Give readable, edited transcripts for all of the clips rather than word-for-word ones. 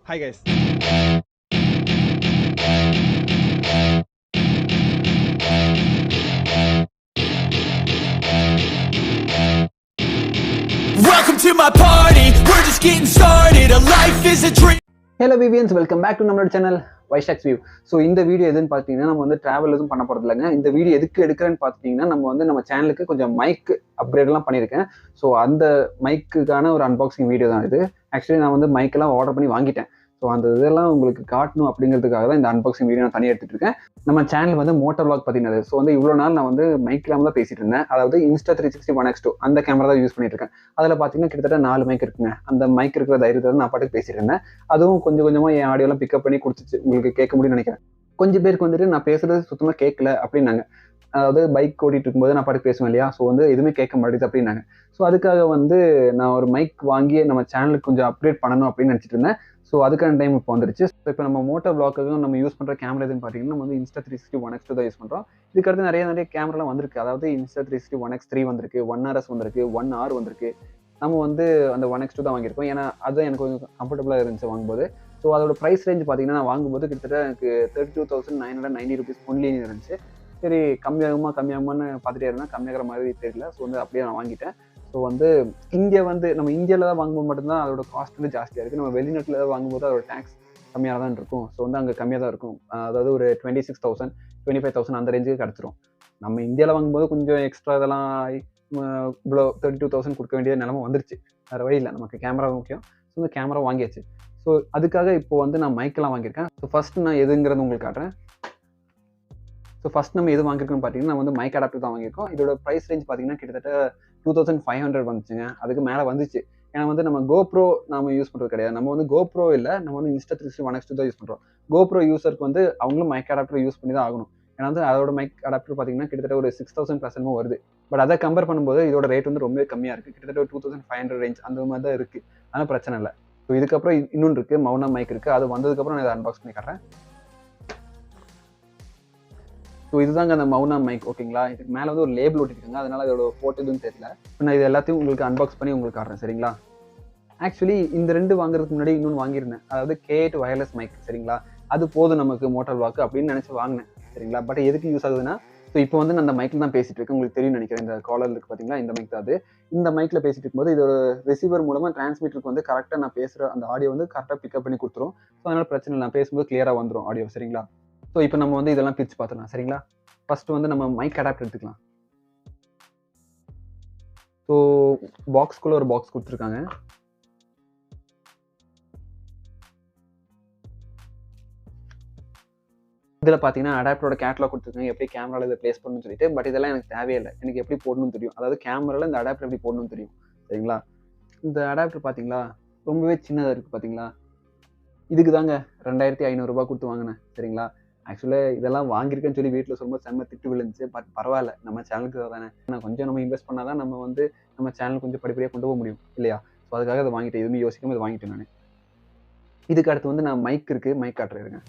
Hi guys. Welcome to my party. We're just getting started. A life is a dream. Hello VVians, welcome back to நம்மளோட channel 𝗧𝗥𝗥𝗦. So இந்த video எதுன்னு பார்த்தீங்கன்னா நம்ம வந்து travel எதுவும் பண்ண போகிறது இல்லைங்க. இந்த வீடியோ எதுக்கு எடுக்கிறேன்னு பார்த்தீங்கன்னா நம்ம சேனலுக்கு கொஞ்சம் மைக் அப்கிரேட்லாம் பண்ணியிருக்கேன். ஸோ அந்த மைக்குக்கான ஒரு அன்பாக்சிங் வீடியோ தான் இது. ஆக்சுவலி நான் வந்து மைக்கெல்லாம் ஆர்டர் பண்ணி வாங்கிட்டேன். ஸோ அந்த இதெல்லாம் உங்களுக்கு காட்டணும் அப்படிங்கிறதுக்காக தான் இந்த அன்பாக்சிங் வீடியோ நான் தனியாக எடுத்துகிட்டு இருக்கேன். நம்ம சேனல் வந்து மோட்டோவ்லாக் பற்றினது. ஸோ வந்து இவ்வளோ நாள் நான் வந்து மைக் இல்லாமல் தான் பேசிட்டு இருந்தேன். அதாவது Insta360 One X2 அந்த கேமரா தான் யூஸ் பண்ணிட்டு இருக்கேன். அதில் பார்த்தீங்கன்னா கிட்டத்தட்ட 4 மைக் இருக்குங்க. அந்த மைக் இருக்கிற தைரியத்தில் நான் பாட்டுக்கு பேசிட்டு இருந்தேன். அதுவும் கொஞ்சம் கொஞ்சமாக என் ஆடியோலாம் பிக்கப் பண்ணி கொடுத்துச்சு. உங்களுக்கு கேட்க முடியும்னு நினைக்கிறேன். கொஞ்சம் பேருக்கு வந்துட்டு நான் பேசுறது சுத்தமாக கேட்கல அப்படின்னாங்க. அதாவது பைக் ஓட்டிட்டு இருக்கும்போது நான் பாட்டுக்கு பேசுவேன் இல்லையா, ஸோ வந்து எதுவுமே கேட்க மாட்டேது அப்படின்னாங்க. ஸோ அதுக்காக வந்து நான் ஒரு மைக் வாங்கி நம்ம சேனலுக்கு கொஞ்சம் அப்கிரேட் பண்ணணும் அப்படின்னு நினச்சிட்டு இருந்தேன். ஸோ அதுக்கான டைம் இப்போ வந்துருச்சு. ஸோ இப்போ நம்ம மோட்டோவ்லாக்குக்கும் நம்ம யூஸ் பண்ணுற கேமரா எதுன்னு பார்த்தீங்கன்னா நம்ம வந்து Insta360 One X2 தான் யூஸ் பண்ணுறோம். இதுக்கடுத்து நிறைய கேமராலாம் வந்திருக்கு. அதாவது Insta360 One X3 வந்திருக்கு, OneRS வந்திருக்கு, OneR வந்திருக்கு. நம்ம வந்து அந்த One X2 தான் வாங்கியிருக்கோம். ஏன்னா அதுதான் எனக்கு கொஞ்சம் கம்ஃபர்டபுளாக இருந்துச்சு வாங்கும்போது. ஸோ அதோட ப்ரைஸ் ரேஞ்ச் பார்த்தீங்கன்னா நான் வாங்கும்போது கிட்டத்தட்ட எனக்கு 32,990 rupees ஒன்லின்னு இருந்துச்சு. சரி கம்மியாகுமான்னு பார்த்துட்டே இருந்தேன். கம்மியாகிற மாதிரி தெரியல. ஸோ வந்து அப்படியே நான் வாங்கிட்டேன். ஸோ வந்து இங்கே வந்து நம்ம இந்தியாவில் தான் வாங்கும்போது மட்டும்தான் அதோட காஸ்ட் வந்து ஜாஸ்தியாக இருக்குது. நம்ம வெளிநாட்டில் தான் வாங்கும்போது அதோட டேக்ஸ் கம்மியாக தான் இருக்கும். ஸோ வந்து அங்கே கம்மியாக தான் இருக்கும். அதாவது ஒரு 26,000 25,000 அந்த ரேஞ்சுக்கு கிடச்சிரும். நம்ம இந்தியாவில் வாங்கும்போது கொஞ்சம் எக்ஸ்ட்ரா இதெல்லாம் இவ்வளோ 32,000 கொடுக்க வேண்டிய நிலமை வந்துருச்சு. வேறு வழி இல்லை, நமக்கு கேமரா முக்கியம். ஸோ இந்த கேமரா வாங்கியாச்சு. ஸோ அதுக்காக இப்போ வந்து நான் மைக்கெல்லாம் வாங்கியிருக்கேன். ஸோ ஃபஸ்ட்டு நான் எதுங்கிறது உங்களுக்கு காட்டுறேன். ஸோ ஃபஸ்ட் நம்ம எது வாங்கியிருக்கோன்னு பார்த்தீங்கன்னா நான் வந்து மைக் அடாப்டர் தான் வாங்கியிருக்கோம். இதோட ப்ரைஸ் ரேஞ்ச் பார்த்தீங்கன்னா கிட்டத்தட்ட 2,500 வந்துச்சுங்க. அதுக்கு மேலே வந்துச்சு. ஏன்னா வந்து நம்ம GoPro நம்ம யூஸ் பண்ணுறது கிடையாது. நம்ம வந்து GoPro இல்லை, நம்ம வந்து Insta360 One X2 தான் யூஸ் பண்ணுறோம். GoPro யூஸருக்கு வந்து அவங்களும் மைக் அடாப்டர் யூஸ் பண்ணி தான் ஆகணும். ஏன்னா வந்து அதோட மைக் அடாப்டர் பார்த்தீங்கன்னா கிட்டத்தட்ட ஒரு 6,000 ப்ளஸ் என்னமோ வருது. பட் அதை கம்பேர் பண்ணும்போது இதோட ரேட் வந்து ரொம்பவே கம்மியாக இருக்குது. கிட்டத்தட்ட ஒரு 2,500 ரேஞ்ச் அந்த மாதிரி தான் இருக்குது. அதனால் பிரச்சனை இல்லை. ஸோ இதுக்கப்புறம் இன்னொன்று இருக்குது, மௌனா மைக் இருக்குது. அது வந்ததுக்கப்புறம் நான் இதை அன்பாக்ஸ் பண்ணி காட்டுறேன். ஸோ இதுதாங்க அந்த மௌனா மைக், ஓகேங்களா. இதுக்கு மேலே வந்து ஒரு லேபிள் ஒட்டிருக்காங்க, அதனால அதோட ஃபோட்டோ எதுவும் தெரியல. இப்போ நான் இது எல்லாத்தையும் உங்களுக்கு அன்பாக்ஸ் பண்ணி உங்களுக்கு காட்டுறேன், சரிங்களா. ஆக்சுவலி இந்த 2 வாங்குறதுக்கு முன்னாடி இன்னொன்று வாங்கியிருந்தேன். அதாவது K8 வயர்லெஸ் மைக், சரிங்களா. அது போதும் நமக்கு மோட்டோவ்லாக் அப்படின்னு நினச்சி வாங்கினேன், சரிங்களா. பட் எதுக்கு யூஸ் ஆகுதுன்னா, ஸோ இப்போ வந்து நான் அந்த மைக்கில் தான் பேசிட்டு இருக்கேன். உங்களுக்கு தெரியும் நினைக்கிறேன். இந்த காலர் இருக்குது பார்த்தீங்களா, இந்த மைக் தான் அது. இந்த மைக்கில் பேசிட்டு இருக்கும்போது இதோட ரிசீவர் மூலமாக டிரான்ஸ்மிட்டருக்கு வந்து கரெக்டாக நான் பேசுகிற அந்த ஆடியோ வந்து கரெக்டாக பிக்கப் பண்ணி கொடுத்துரும். ஸோ அதனால் பிரச்சனை இல்லை, நான் பேசும்போது கிளியராக வந்துடும் ஆடியோ, சரிங்களா. ஸோ இப்போ நம்ம வந்து இதெல்லாம் பிரித்து பார்த்துக்கலாம், சரிங்களா. ஃபர்ஸ்ட் வந்து நம்ம மைக் அடாப்டர் எடுத்துக்கலாம். ஸோ பாக்ஸ்குள்ள ஒரு பாக்ஸ் கொடுத்துருக்காங்க. இதில் பார்த்தீங்கன்னா அடாப்டரோட கேட்டலாக் கொடுத்துருக்காங்க, எப்படி கேமராவில் இதை பிளேஸ் பண்ணணும்னு சொல்லிட்டு. பட் இதெல்லாம் எனக்கு தேவையில்லை. எனக்கு எப்படி போடணும்னு தெரியும். அதாவது கேமராவில் இந்த அடாப்டர் எப்படி போடணும்னு தெரியும், சரிங்களா. இந்த அடாப்டர் பார்த்தீங்களா ரொம்பவே சின்னதாக இருக்குது பார்த்தீங்களா. இதுக்கு தாங்க 2,500 ரூபாய் கொடுத்து வாங்கினேன், சரிங்களா. ஆக்சுவலாக இதெல்லாம் வாங்கியிருக்கேன்னு சொல்லி வீட்டில் சொல்லும்போது செம்ம திட்டு விழுந்துச்சு. பட் பரவாயில்ல, நம்ம சேனலுக்கு தானே. நான் கொஞ்சம் நம்ம இன்வெஸ்ட் பண்ணால் தான் நம்ம வந்து நம்ம சேனல் கொஞ்சம் படிப்படியாக கொண்டு போக முடியும் இல்லையா. ஸோ அதுக்காக அதை வாங்கிட்டேன். எதுவுமே யோசிக்காமல் இதை வாங்கிட்டேன் நான். இதுக்கு அடுத்து வந்து நான் மைக் இருக்குது, மைக் காட்டுறேங்க.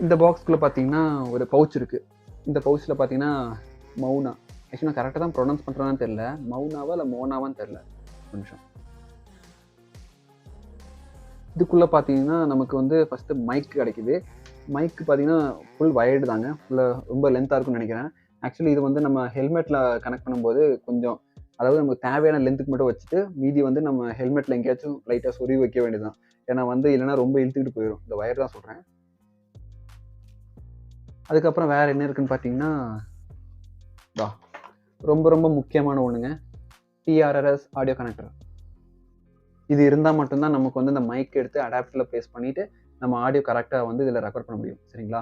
இந்த பாக்ஸ்குள்ளே பார்த்தீங்கன்னா ஒரு பவுச் இருக்குது. இந்த பவுச்சில் பார்த்தீங்கன்னா மௌனா, ஆக்சுவலி நான் கரெக்டாக தான் ப்ரொனவுன்ஸ் பண்ணுறேன்னு தெரில. மௌனாவா இல்லை மோனாவான்னு தெரில. ஒரு நிமிஷம். இதுக்குள்ளே பார்த்தீங்கன்னா நமக்கு வந்து ஃபஸ்ட்டு மைக் கிடைக்குது. மைக் பார்த்தீங்கன்னா ஃபுல் வயர்டு தாங்க, ஃபுல்லாக ரொம்ப லென்த்தாக இருக்கும்னு நினைக்கிறேன். ஆக்சுவலி இது வந்து நம்ம ஹெல்மெட்டில் கனெக்ட் பண்ணும்போது கொஞ்சம், அதாவது நமக்கு தேவையான லென்த்துக்கு மட்டும் வச்சுட்டு மீதி வந்து நம்ம ஹெல்மெட்டில் எங்கேயாச்சும் லைட்டாக சொருவி வைக்க வேண்டியதுதான். ஏன்னா வந்து இல்லைனா ரொம்ப இழுத்துக்கிட்டு போயிடும். இந்த வயர் தான் சொல்கிறேன். அதுக்கப்புறம் வேறு என்ன இருக்குதுன்னு பார்த்தீங்கன்னா ரொம்ப ரொம்ப முக்கியமான ஒன்றுங்க, TRRS ஆடியோ கனெக்டர். இது இருந்தால் மட்டும்தான் நமக்கு வந்து இந்த மைக் எடுத்து அடாப்டரில் ப்ளேஸ் பண்ணிவிட்டு நம்ம ஆடியோ கரெக்டாக வந்து இதில் ரெக்கார்ட் பண்ண முடியும், சரிங்களா.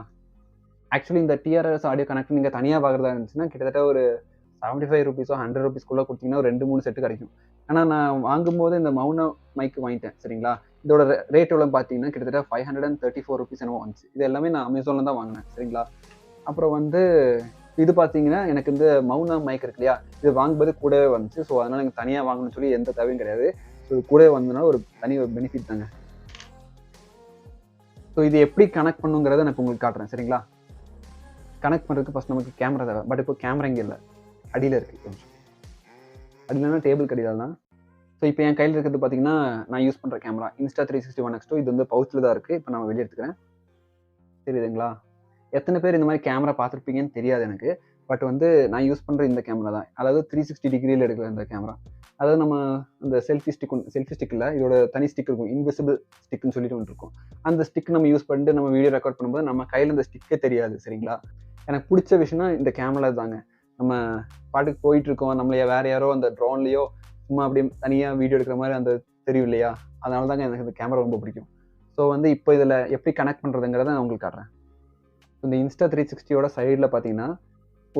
ஆக்சுவலி இந்த TRRS ஆடியோ கனெக்டர் நீங்கள் தனியாக பார்க்குறதா இருந்துச்சுன்னா கிட்டத்தட்ட ஒரு 75 rupees 100 rupees கொடுத்தீங்கன்னா ஒரு 2-3 செட்டு கிடைக்கும். ஆனால் நான் வாங்கும்போது இந்த மௌனா மைக் வாங்கிட்டேன், சரிங்களா. இதோட ரேட் எவ்வளோ பார்த்தீங்கன்னா கிட்டத்தட்ட 534 rupees என்னவோ வந்துச்சு. இது எல்லாமே நான் அமேசானில் தான் வாங்கினேன், சரிங்களா. அப்புறம் வந்து இது பார்த்தீங்கன்னா எனக்கு இந்த மௌனா மைக் இருக்கு இல்லையா, இது வாங்கும்போது கூடவே வந்துச்சு. ஸோ அதனால் எனக்கு தனியாக வாங்கணும்னு சொல்லி எந்த தேவையும் கிடையாது. ஸோ இது கூடவே வந்ததுனால ஒரு தனி ஒரு பெனிஃபிட் தாங்க. ஸோ இது எப்படி கனெக்ட் பண்ணுங்கிறத நான் இப்போ உங்களுக்கு காட்டுறேன், சரிங்களா. கனெக்ட் பண்ணுறதுக்கு ஃபஸ்ட் நமக்கு கேமரா தேவை. பட் இப்போ கேமரா இங்கே இல்லை, அடியில் இருக்குது. கொஞ்சம் அடியிலனா டேபிள் கடிதால் தான். ஸோ இப்போ என் கையில் இருக்கிறது பார்த்தீங்கன்னா நான் யூஸ் பண்ணுற கேமரா Insta360 ONE X2. இது வந்து பவுச்சில் தான் இருக்குது. இப்போ நம்ம வெளியே எடுத்துக்கிறேன். தெரியுதுங்களா? எத்தனை பேர் இந்த மாதிரி கேமரா பார்த்துருப்பீங்கன்னு தெரியாது எனக்கு. பட் வந்து நான் யூஸ் பண்ணுற இந்த கேமரா தான். அதாவது 360 டிகிரியில் எடுக்கிற இந்த கேமரா. அதாவது நம்ம அந்த செல்ஃபி ஸ்டிக் இல்லை, இதோட தனி ஸ்டிக் இருக்கும், இன்விசிபிள் ஸ்டிக்னு சொல்லிட்டு ஒன்று இருக்கும். அந்த ஸ்டிக் நம்ம யூஸ் பண்ணிட்டு நம்ம வீடியோ ரெக்கார்ட் பண்ணும்போது நம்ம கையில் இந்த ஸ்டிக்கே தெரியாது. சரிங்களா? எனக்கு பிடிச்ச விஷயம்னா இந்த கேமரா தாங்க. நம்ம பாட்டுக்கு போயிட்டுருக்கோம், நம்மளைய வேறு யாரோ அந்த ட்ரோன்லேயோ சும்மா அப்படியே தனியாக வீடியோ எடுக்கிற மாதிரி அந்த தெரியும் இல்லையா? அதனால தாங்க எனக்கு இந்த கேமரா ரொம்ப பிடிக்கும். ஸோ வந்து இப்போ இதில் எப்படி கனெக்ட் பண்ணுறதுங்கிறத நான் உங்களுக்கு காட்டுறேன். இந்த Insta360யோட சைடில் பார்த்தீங்கன்னா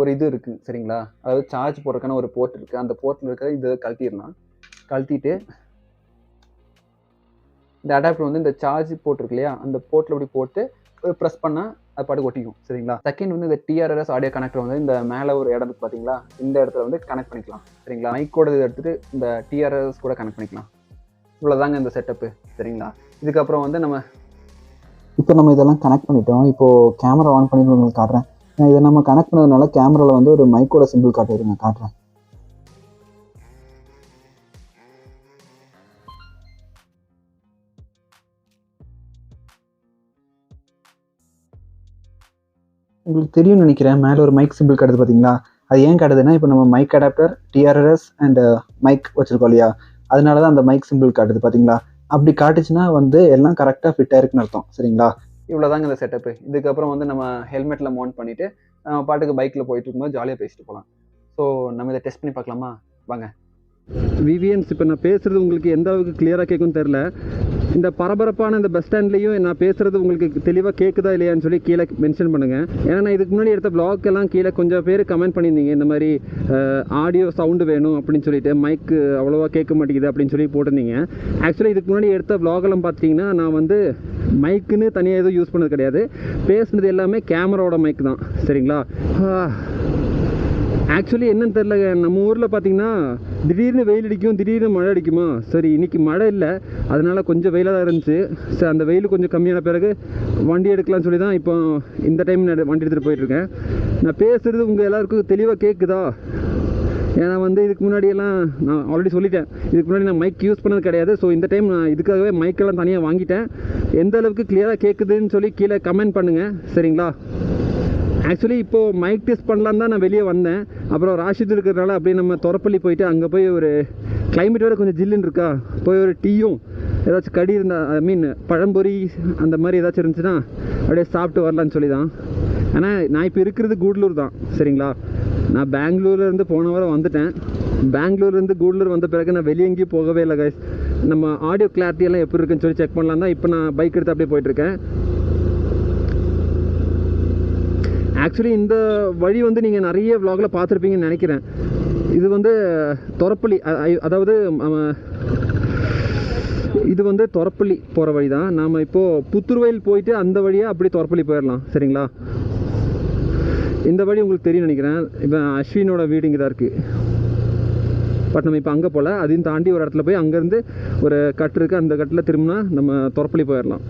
ஒரு இது இருக்குது. சரிங்களா? அதாவது சார்ஜ் போடுறதுக்கான ஒரு போர்ட் இருக்குது. அந்த போர்ட்டில் இருக்கிற இதை கழட்டிடலாம். கழட்டிட்டு இந்த அடாப்டர் வந்து இந்த சார்ஜ் போட்டிருக்கு இல்லையா, அந்த போர்ட்டில் அப்படி போட்டு ப்ரெஸ் பண்ணால் அது பாட்டு ஒட்டிக்கும். சரிங்களா? செகண்ட் வந்து இந்த TRRS ஆடியோ கனெக்டர் வந்து இந்த மேலே ஒரு இடம் இருக்குது பார்த்தீங்களா, இந்த இடத்துல வந்து கனெக்ட் பண்ணிக்கலாம். சரிங்களா? மைக்கோட இதை எடுத்துகிட்டு இந்த TRRS கூட கனெக்ட் பண்ணிக்கலாம். இவ்வளோதாங்க இந்த செட்டப்பு. சரிங்களா? இதுக்கப்புறம் வந்து இப்போ நம்ம இதெல்லாம் கனெக்ட் பண்ணிட்டோம். இப்போது கேமரா ஆன் பண்ணிட்டு உங்களுக்கு காட்டுறேன். இதை நம்ம கனெக்ட் பண்ணதுனால கேமராவில் வந்து ஒரு மைக்கோட சிம்பிள் காட்டுறேன். உங்களுக்கு தெரியும்னு நினைக்கிறேன், மேலே ஒரு மைக் சிம்பிள் காட்டுது பார்த்தீங்களா? அது ஏன் காட்டுதுன்னா, இப்போ நம்ம mic adapter TRRS and mic வச்சுருக்கோம் இல்லையா, அதனால தான் அந்த மைக் சிம்பிள் காட்டுது பார்த்தீங்களா? அப்படி காட்டுச்சுன்னா வந்து எல்லாம் கரெக்டாக ஃபிட் ஆயிருக்குன்னு அர்த்தம். சரிங்களா? இவ்வளோதாங்க இந்த செட்டப்பு. இதுக்கப்புறம் வந்து நம்ம ஹெல்மெட்டில் மவுண்ட் பண்ணிவிட்டு பாட்டுக்கு பைக்கில் போயிட்டு இருக்கும்போது ஜாலியாக பேசிட்டு போகலாம். ஸோ நம்ம இதை டெஸ்ட் பண்ணி பார்க்கலாமா? வாங்க. VVians, இப்போ நான் பேசுகிறது உங்களுக்கு எந்த அளவுக்கு கிளியராக கேட்கும்னு தெரில. இந்த பரபரப்பான இந்த பஸ் ஸ்டாண்ட்லேயும் நான் பேசுகிறது உங்களுக்கு தெளிவாக கேட்குதா இல்லையான்னு சொல்லி கீழே மென்ஷன் பண்ணுங்கள். ஏன்னா நான் இதுக்கு முன்னாடி எடுத்த ப்ளாக் எல்லாம் கீழே கொஞ்சம் பேர் கமெண்ட் பண்ணியிருந்தீங்க, இந்த மாதிரி ஆடியோ சவுண்டு வேணும் அப்படின்னு சொல்லிட்டு, மைக்கு அவ்வளோவா கேட்க மாட்டேங்குது அப்படின்னு சொல்லி போட்டிருந்தீங்க. ஆக்சுவலி இதுக்கு முன்னாடி எடுத்த ப்ளாகெல்லாம் பார்த்தீங்கன்னா நான் வந்து மைக்குன்னு தனியாக எதுவும் யூஸ் பண்ணது கிடையாது. பேசுனது எல்லாமே கேமராவோட மைக் தான். சரிங்களா? ஆக்சுவலி என்னன்னு தெரில, நம்ம ஊரில் பார்த்தீங்கன்னா திடீர்னு வெயில் அடிக்கும், திடீர்னு மழை அடிக்குமா. சரி, இன்றைக்கி மழை இல்லை, அதனால் கொஞ்சம் வெயிலாக தான் இருந்துச்சு. சரி, அந்த வெயில் கொஞ்சம் கம்மியான பிறகு வண்டி எடுக்கலாம்னு சொல்லி தான் இப்போ இந்த டைம் நான் வண்டி எடுத்துகிட்டு போயிட்டுருக்கேன். நான் பேசுகிறது உங்கள் எல்லாருக்கும் தெளிவாக கேட்குதா? ஏன்னா வந்து இதுக்கு முன்னாடியெல்லாம் நான் ஆல்ரெடி சொல்லிட்டேன், இதுக்கு முன்னாடி நான் மைக் யூஸ் பண்ணது கிடையாது. ஸோ இந்த டைம் நான் இதுக்காகவே மைக்கெல்லாம் தனியாக வாங்கிட்டேன். எந்த அளவுக்கு கிளியராக கேட்குதுன்னு சொல்லி கீழே கமெண்ட் பண்ணுங்கள். சரிங்களா? ஆக்சுவலி இப்போது மைக் டெஸ்ட் பண்ணலான்னு தான் நான் வெளியே வந்தேன். அப்புறம் ராஷித் இருக்கிறதுனால அப்படியே நம்ம தொரப்பள்ளி போயிட்டு அங்கே போய் ஒரு கிளைமேட் வேறு கொஞ்சம் ஜில்லுன்னு இருக்கா, போய் ஒரு டீயும் ஏதாச்சும் கடி இருந்தால், ஐ மீன் பழம்பொரி அந்த மாதிரி ஏதாச்சும் இருந்துச்சுன்னா அப்படியே சாப்பிட்டு வரலான்னு சொல்லி தான். ஆனால் நான் இப்போ இருக்கிறது கூடலூர் தான். சரிங்களா? நான் பெங்களூர்லேருந்து போன வாரம் வந்துட்டேன். பெங்களூர்லேருந்து கூடலூர் வந்த பிறகு நான் வெளியே எங்கேயும் போகவே இல்லை கைஸ். நம்ம ஆடியோ கிளாரிட்டியெல்லாம் எப்படி இருக்குன்னு சொல்லி செக் பண்ணலாம் தான் இப்போ நான் பைக் எடுத்து அப்படியே போயிட்டுருக்கேன். ஆக்சுவலி இந்த வழி வந்து நீங்கள் நிறைய விலாகில் பார்த்துருப்பீங்கன்னு நினைக்கிறேன். இது வந்து தொரப்பள்ளி, அதாவது இது வந்து தொரப்பள்ளி போகிற வழி தான். நாம் இப்போது புத்துருவயல் போயிட்டு அந்த வழியாக அப்படி தொரப்பள்ளி போயிடலாம். சரிங்களா? இந்த வழி உங்களுக்கு தெரியும் நினைக்கிறேன். இப்போ அஸ்வினோட வீடு இங்கே தான் இருக்குது. பட் நம்ம இப்போ அங்கே போகல, அதையும் தாண்டி ஒரு இடத்துல போய் அங்கேருந்து ஒரு கட்டு இருக்குது, அந்த கட்டில் திரும்பினா நம்ம தொரப்பள்ளி போயிடலாம்.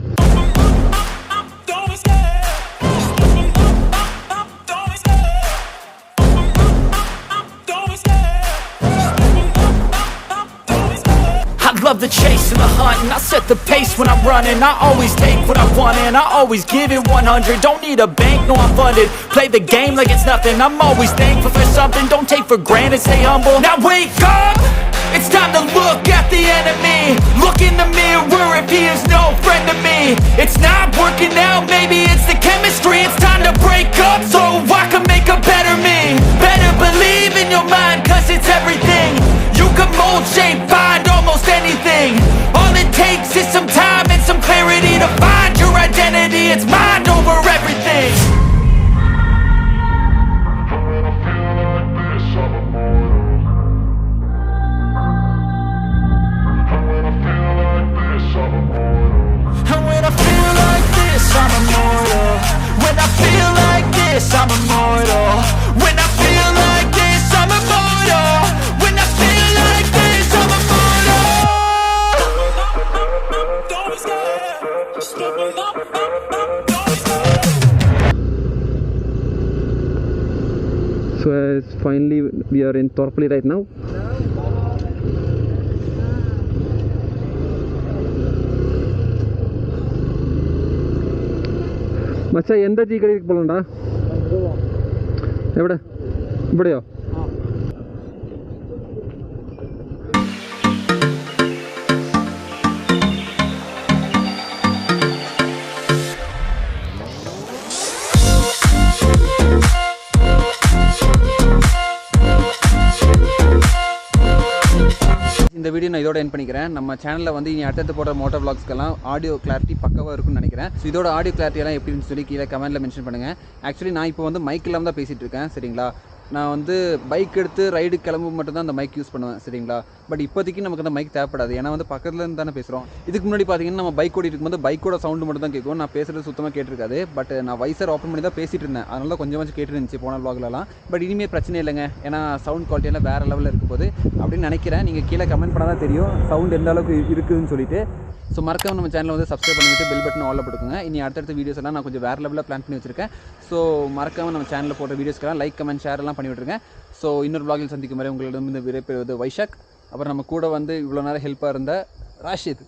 Love the chase and the hunt, and I set the pace when I'm running. I always take what I want and I always give it 100. Don't need a bank, no I'm funded. Play the game like it's nothing. I'm always thankful for something. Don't take for granted, stay humble. Now wake up, it's time to look at the enemy. Look in the mirror if he is no friend to me. It's not working out, maybe it's the chemistry. It's time to break up so I can make a better me. Better believe in your mind, cause it's everything. You can mold, shape, find almost anything. All it takes is some time and some clarity to find your identity. It's mind over everything. And when I feel like this, I'm immortal. When I feel like this, I'm immortal. When I feel like this, I'm immortal. When I feel like this, I'm immortal. Don't be scared. Just step up. Don't be scared. So finally we are in Torpally right now. மச்சான் எந்த tea கடைக்கு போகலாம்டா? எവിടെ இப்படியோ? இந்த video நான் இதோட end பண்ணிக்கிறேன். நம்ம சேனலில் வந்து இனி அடுத்தது போடுற மோட்டோ விளாக்ஸ்க்கெல்லாம் ஆடியோ கிளாரிட்டி பக்கவாக இருக்கும்னு நினைக்கிறேன். ஸோ இதோட ஆடியோ கிளாரிட்டியெல்லாம் எப்படின்னு சொல்லி கீழே கமெண்ட்டில் மென்ஷன் பண்ணுங்கள். ஆக்சுவலி நான் இப்போ வந்து மைக் இல்லாமல் தான் பேசிகிட்டு இருக்கேன், சரிங்களா? நான் வந்து பைக் எடுத்து ரைடு கிளம்பு மட்டும் தான் அந்த மைக் யூஸ் பண்ணுவேன், சரிங்களா? பட் இப்போதைக்கு நமக்கு அந்த மைக் தேவைப்படாது, ஏன்னா வந்து பக்கத்தில் இருந்து தானே பேசுகிறோம். இதுக்கு முன்னாடி பார்த்தீங்கன்னா நம்ம பைக் ஓடிட்டு இருக்கும்போது பைக்கோட சவுண்டு மட்டும் தான் கேட்கும், நான் பேசுகிறது சுத்தமாக கேட்டிருக்காது. பட் நான் வைசர் ஓப்பன் பண்ணி தான் பேசிகிட்டு இருந்தேன், அதனால கொஞ்சம் கேட்டுருந்துச்சு போன விளாக்லலாம். பட் இனிமேல் பிரச்சனை இல்லைங்க, ஏன்னா சவுண்ட் குவாலிட்டியெல்லாம் வேறு லெவலில் இருக்கும் போது அப்படின்னு நினைக்கிறேன். நீங்கள் கீழே கமெண்ட் பண்ணால் தான் தெரியும் சவுண்ட் எந்த அளவுக்கு இருக்குதுன்னு சொல்லிட்டு. ஸோ மறக்காம நம்ம சேனலை வந்து சப்ஸ்கிரைப் பண்ணிவிட்டு பெல் பட்டன் ஆல்ல போட்டுக்கோங்க. இனி அடுத்தடுத்த வீடியோஸ் எல்லாம் நான் கொஞ்சம் வேறு லெவலில் பிளான் பண்ணி வச்சிருக்கேன். ஸோ மறக்காம நம்ம சேனலில் போட்ட வீடியோஸ்க்கெல்லாம் லைக், கமெண்ட், ஷேர் எல்லாம் பண்ணி விட்டுருங்க. ஸோ இன்னொரு vlogல் சந்திக்கும் வரை உங்களிடம் இந்த விடைபெறுவது வைஷாக். அப்புறம் நம்ம கூட வந்து இவ்வளோ நேரம் ஹெல்ப்பாக இருந்த ராஷித்.